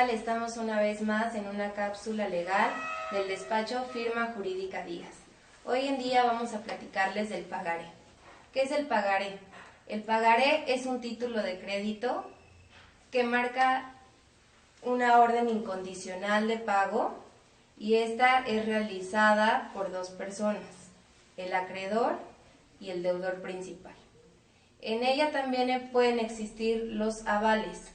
tal? Estamos una vez más en una cápsula legal del despacho Firma Jurídica Díaz. Hoy en día vamos a platicarles del pagaré. ¿Qué es el pagaré? El pagaré es un título de crédito que marca una orden incondicional de pago y esta es realizada por dos personas, el acreedor y el deudor principal. En ella también pueden existir los avales.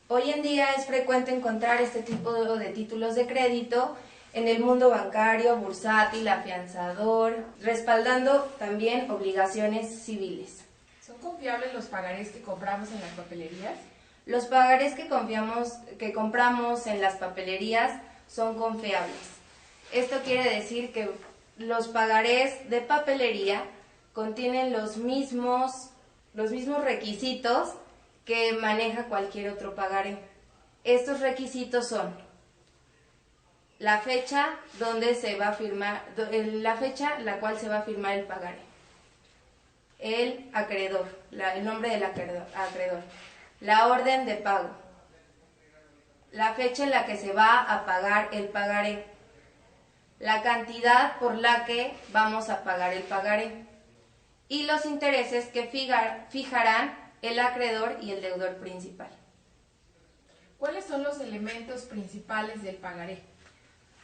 Hoy en día es frecuente encontrar este tipo de títulos de crédito en el mundo bancario, bursátil, afianzador, respaldando también obligaciones civiles. ¿Son confiables los pagarés que compramos en las papelerías? Los pagarés que compramos en las papelerías son confiables. Esto quiere decir que los pagarés de papelería contienen los mismos requisitos que maneja cualquier otro pagaré. Estos requisitos son la fecha donde se va a firmar, la fecha en la cual se va a firmar el pagaré, el acreedor, el nombre del acreedor, la orden de pago, la fecha en la que se va a pagar el pagaré, la cantidad por la que vamos a pagar el pagaré y los intereses que fijarán el acreedor y el deudor principal. ¿Cuáles son los elementos principales del pagaré?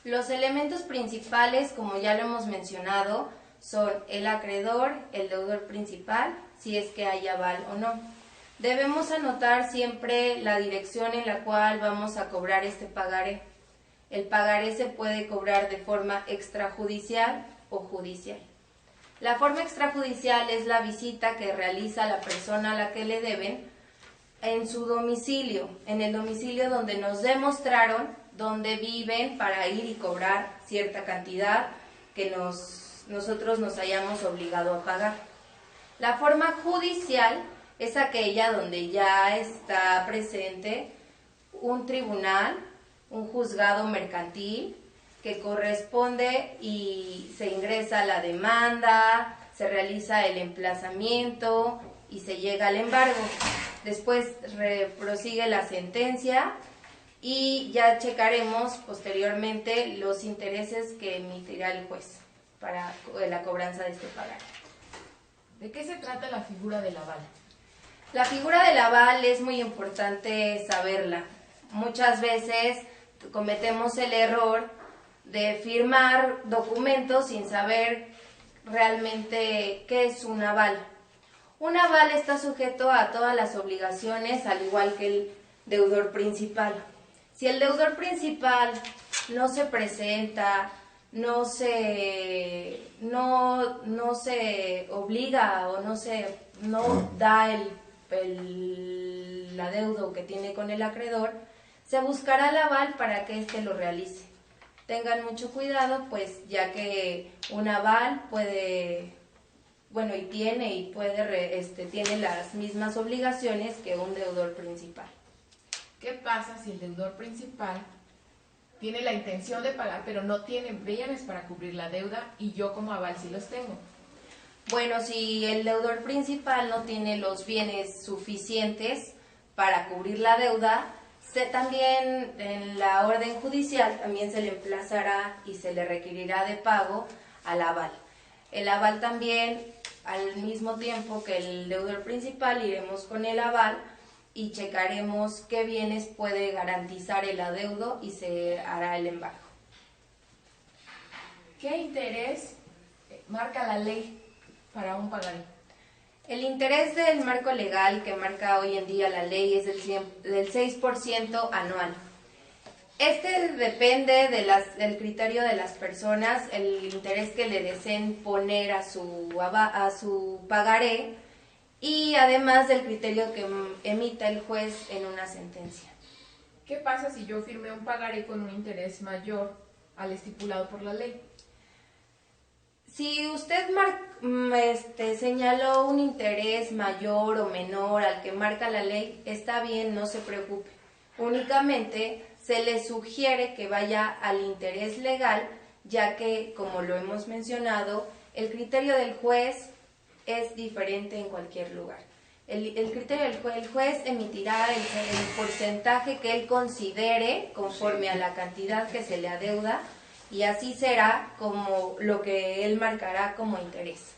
Los elementos principales, como ya lo hemos mencionado, son el acreedor, el deudor principal, si es que hay aval o no. Debemos anotar siempre la dirección en la cual vamos a cobrar este pagaré. El pagaré se puede cobrar de forma extrajudicial o judicial. La forma extrajudicial es la visita que realiza la persona a la que le deben en su domicilio, en el domicilio donde nos demostraron dónde viven para ir y cobrar cierta cantidad que nosotros nos hayamos obligado a pagar. La forma judicial es aquella donde ya está presente un tribunal, un juzgado mercantil, que corresponde y se ingresa la demanda, se realiza el emplazamiento y se llega al embargo. Después prosigue la sentencia y ya checaremos posteriormente los intereses que emitirá el juez para la cobranza de este pagaré. ¿De qué se trata la figura del aval? La figura del aval es muy importante saberla. Muchas veces cometemos el error de firmar documentos sin saber realmente qué es un aval. Un aval está sujeto a todas las obligaciones, al igual que el deudor principal. Si el deudor principal no se presenta, no se obliga o no da el adeudo que tiene con el acreedor, se buscará el aval para que éste lo realice. Tengan mucho cuidado, pues ya que un aval tiene las mismas obligaciones que un deudor principal. ¿Qué pasa si el deudor principal tiene la intención de pagar, pero no tiene bienes para cubrir la deuda y yo como aval sí los tengo? Bueno, si el deudor principal no tiene los bienes suficientes para cubrir la deuda, también en la orden judicial también se le emplazará y se le requerirá de pago al aval. El aval también, al mismo tiempo que el deudor principal, iremos con el aval y checaremos qué bienes puede garantizar el adeudo y se hará el embargo. ¿Qué interés marca la ley para un pagaré? El interés del marco legal que marca hoy en día la ley es del 6% anual. Este depende del criterio de las personas, el interés que le deseen poner a su pagaré y además del criterio que emita el juez en una sentencia. ¿Qué pasa si yo firmé un pagaré con un interés mayor al estipulado por la ley? Si usted señaló un interés mayor o menor al que marca la ley, está bien, no se preocupe. Únicamente se le sugiere que vaya al interés legal, ya que, como lo hemos mencionado, el criterio del juez es diferente en cualquier lugar. El criterio el juez emitirá el porcentaje que él considere conforme a la cantidad que se le adeuda y así será como lo que él marcará como interés.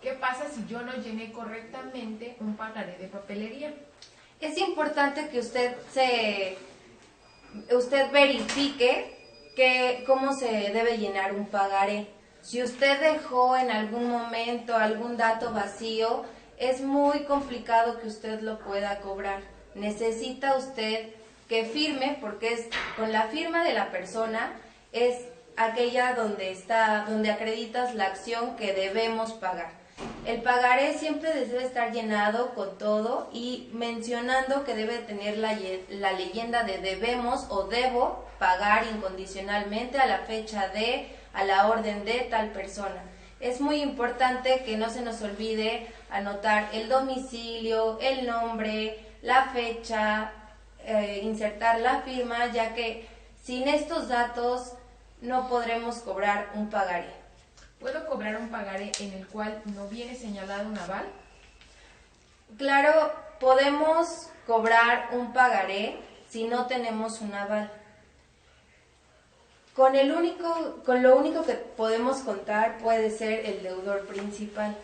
¿Qué pasa si yo no llené correctamente un pagaré de papelería? Es importante que usted verifique cómo se debe llenar un pagaré. Si usted dejó en algún momento algún dato vacío, es muy complicado que usted lo pueda cobrar. Necesita usted que firme, porque con la firma de la persona es aquella donde acreditas la acción que debemos pagar. El pagaré siempre debe estar llenado con todo y mencionando que debe tener la leyenda de debemos o debo pagar incondicionalmente a la fecha a la orden de tal persona. Es muy importante que no se nos olvide anotar el domicilio, el nombre, la fecha, insertar la firma, ya que sin estos datos no podremos cobrar un pagaré. ¿Puedo cobrar un pagaré en el cual no viene señalado un aval? Claro, podemos cobrar un pagaré si no tenemos un aval. Con lo único que podemos contar puede ser el deudor principal.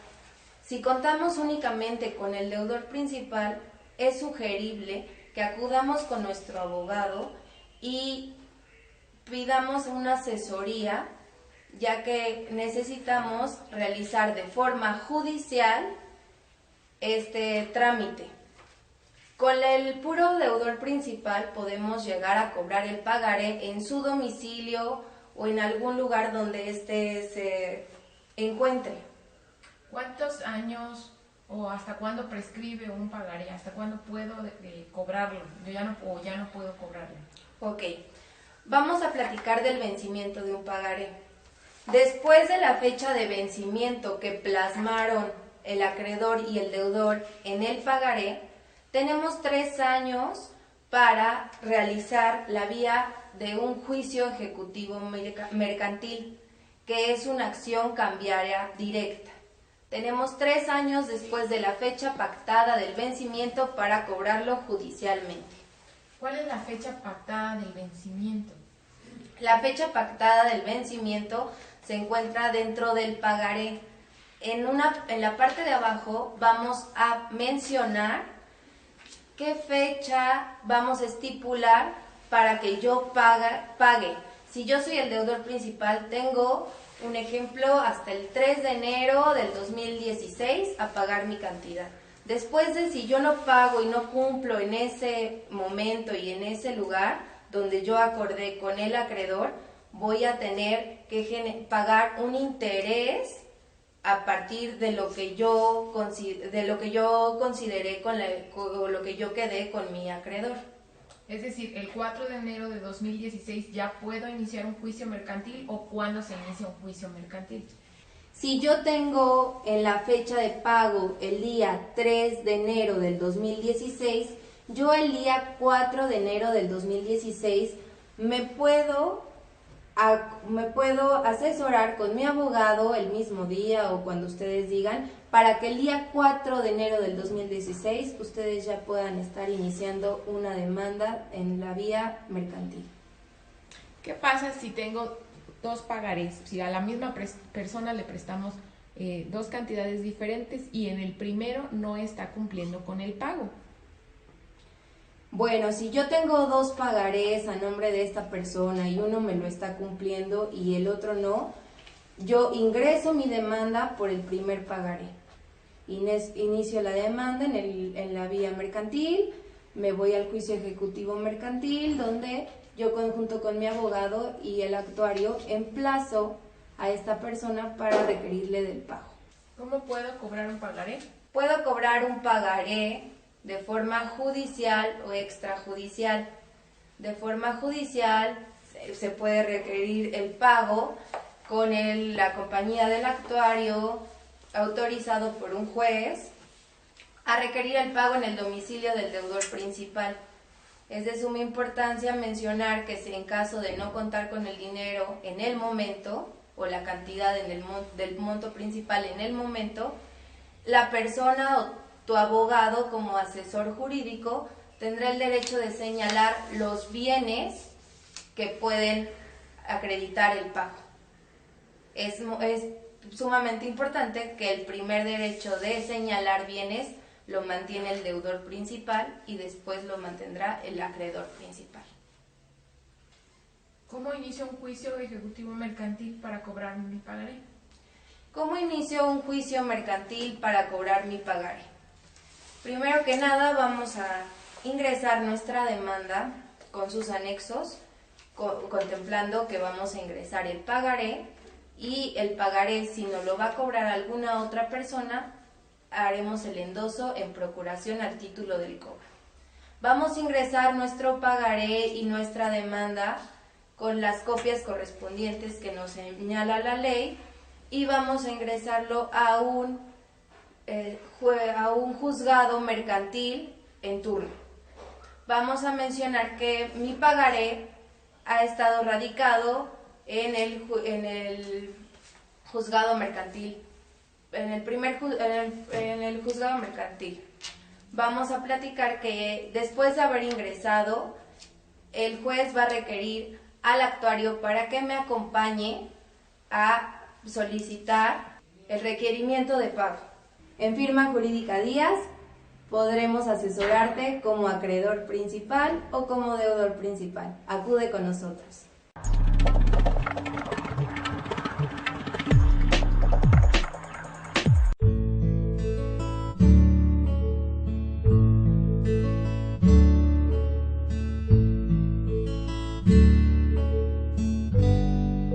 Si contamos únicamente con el deudor principal, es sugerible que acudamos con nuestro abogado y pidamos una asesoría, ya que necesitamos realizar de forma judicial este trámite. Con el puro deudor principal podemos llegar a cobrar el pagaré en su domicilio o en algún lugar donde éste se encuentre. ¿Cuántos años o hasta cuándo prescribe un pagaré? ¿Hasta cuándo puedo cobrarlo? Yo ya no puedo cobrarlo. Ok, vamos a platicar del vencimiento de un pagaré. Después de la fecha de vencimiento que plasmaron el acreedor y el deudor en el pagaré, tenemos 3 años para realizar la vía de un juicio ejecutivo mercantil, que es una acción cambiaria directa. Tenemos 3 años después de la fecha pactada del vencimiento para cobrarlo judicialmente. ¿Cuál es la fecha pactada del vencimiento? La fecha pactada del vencimiento se encuentra dentro del pagaré. En la parte de abajo vamos a mencionar qué fecha vamos a estipular para que yo pague. Si yo soy el deudor principal, tengo un ejemplo hasta el 3 de enero del 2016 a pagar mi cantidad. Después si yo no pago y no cumplo en ese momento y en ese lugar donde yo acordé con el acreedor, voy a tener que pagar un interés a partir de lo que yo consideré o lo que yo quedé con mi acreedor. Es decir, el 4 de enero de 2016 ya puedo iniciar un juicio mercantil, ¿o cuándo se inicia un juicio mercantil? Si yo tengo en la fecha de pago el día 3 de enero del 2016, yo el día 4 de enero del 2016 me puedo asesorar con mi abogado el mismo día o cuando ustedes digan, para que el día 4 de enero del 2016 ustedes ya puedan estar iniciando una demanda en la vía mercantil. ¿Qué pasa si tengo 2 pagarés? Si a la misma persona le prestamos 2 cantidades diferentes y en el primero no está cumpliendo con el pago. Bueno, si yo tengo 2 pagarés a nombre de esta persona y uno me lo está cumpliendo y el otro no, yo ingreso mi demanda por el primer pagaré. Inicio la demanda en la vía mercantil, me voy al juicio ejecutivo mercantil, donde yo junto con mi abogado y el actuario emplazo a esta persona para requerirle del pago. ¿Cómo puedo cobrar un pagaré? Puedo cobrar un pagaré de forma judicial o extrajudicial. De forma judicial se puede requerir el pago con la compañía del actuario autorizado por un juez a requerir el pago en el domicilio del deudor principal. Es de suma importancia mencionar que si en caso de no contar con el dinero en el momento o la cantidad del monto principal en el momento, la persona tu abogado como asesor jurídico tendrá el derecho de señalar los bienes que pueden acreditar el pago. Es sumamente importante que el primer derecho de señalar bienes lo mantiene el deudor principal y después lo mantendrá el acreedor principal. ¿Cómo inicio un juicio ejecutivo mercantil para cobrar mi pagaré? ¿Cómo inicio un juicio mercantil para cobrar mi pagaré? Primero que nada vamos a ingresar nuestra demanda con sus anexos, contemplando que vamos a ingresar el pagaré, y el pagaré, si nos lo va a cobrar alguna otra persona, haremos el endoso en procuración al título del cobro. Vamos a ingresar nuestro pagaré y nuestra demanda con las copias correspondientes que nos señala la ley y vamos a ingresarlo a un juzgado mercantil en turno. Vamos a mencionar que mi pagaré ha estado radicado en el juzgado mercantil, en el juzgado mercantil. Vamos a platicar que después de haber ingresado, el juez va a requerir al actuario para que me acompañe a solicitar el requerimiento de pago. En Firma Jurídica Díaz podremos asesorarte como acreedor principal o como deudor principal. Acude con nosotros.